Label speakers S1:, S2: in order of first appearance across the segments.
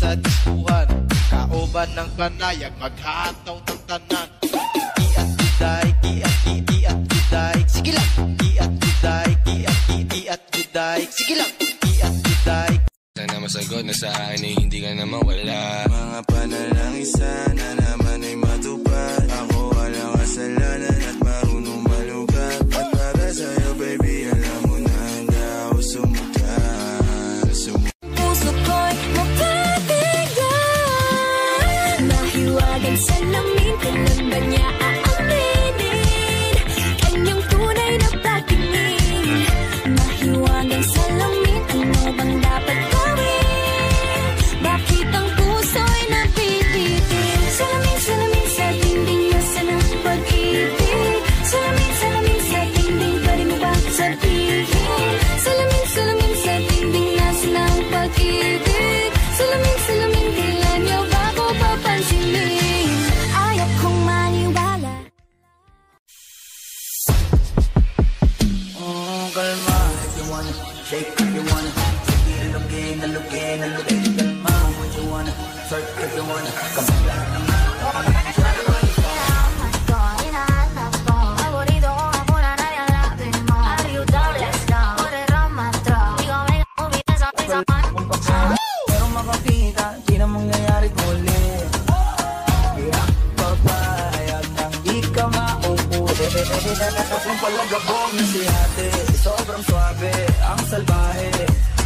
S1: sa diskuhan, kauban ng panayag, maghataw ng tanan. Kiat juday, kiat juday, sige lang. Kiat juday, kiat juday, sige lang. Kiat juday.
S2: Sana masagot na sa akin ay hindi ka na mawala.
S3: Mga panalangin sana naman ay matupad. Ako walang kasalanan at marunong malugat. At para sa'yo baby, alam mo na handa ako sumutan.
S4: Puso ko'y mapatigyan. Mahiwagan sa lamin, kailan ba niya aaminin? Kanyang tunay na patingin. Mahiwagan sa lamin, ano bang dapat gawin? Bakit ang puso'y napipitin? Salamin, salamin sa dingding, nasa ng pag-ibig. Salamin, salamin sa dingding, pwede mo ba sabihin? Salamin, salamin sa dingding, nasa ng pag-ibig. Salamin, salamin, kailan niyo ba ko papansinin? Ayaw kong maniwala.
S3: Kalma, if you wanna shake, if you wanna sige, alugin, alugin, alugin. Kalma, what you wanna twerk, if you wanna come on. Pero makakita, di na mangyayari muli. Papayag nang di ka mauuli. Yung palagabong na si ate, sobrang swabe, ang salbahe.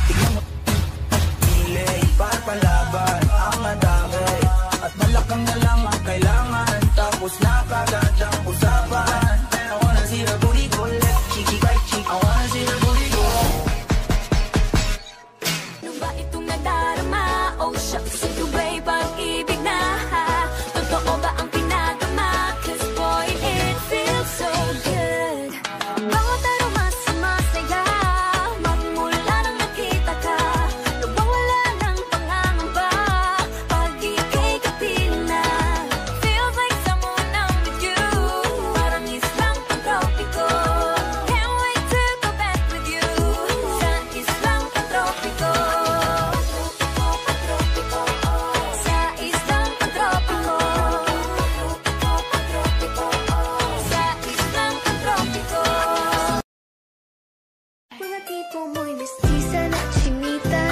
S3: Tignan mo, pilay, para palaban, ang atake. At malakang na lang ang kailangan, tapos na kagad ang usapan. I wanna see the booty go left, cheeky by cheek. I wanna see the booty go.
S4: Ano ba itong nadarama? Oh shucks, ito ba'y pag-ibig na? Totoo ba ang pinagama? Cause boy, it feels so good. Bawat aroma sumasaya, magmula nang nakita ka. Nawawala ng pangangamba, pag ika'y kapiling na. Feels like someone I'm with you, parang islang pantropiko. Can't wait to go back with you, sa islang pantropiko. Sa islang pantropiko. Sa islang pantropiko. Mga tipo mo'y mestiza na chinita,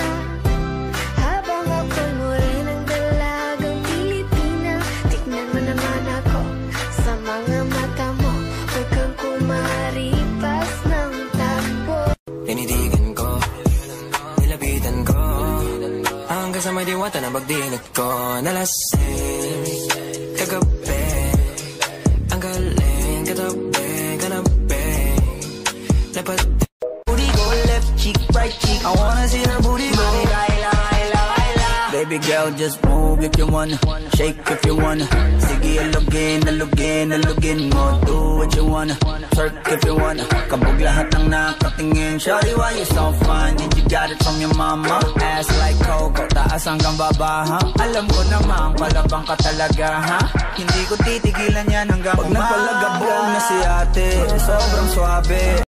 S4: habang ako'y morenang dalagang Pilipina. Tignan mo naman ako sa mga mata mo, huwag kang kumaripas ng takbo.
S2: Tinitigan ko, nilapitan ko, hanggang sa may diwata na pagdinig ko. Nalasing, kagabi, ang galing, katabi, kanabi. Dapat
S3: Booty go left cheek, right cheek. I wanna see her booty go. Baby girl, just move if you wanna. Shake if you wanna. Sige, alugin, alugin, alugin mo. Do what you wanna. Twerk if you wanna. Kabog lahat ng nakatingin. Shawty, why you so fine? And you got it from your mama. Ass like Coco, taas hanggang baba, ha? Alam ko naman, palabang ka talaga, ha? Hindi ko titigilan yan hanggang pag napalagabog na si ate, sobrang swabe.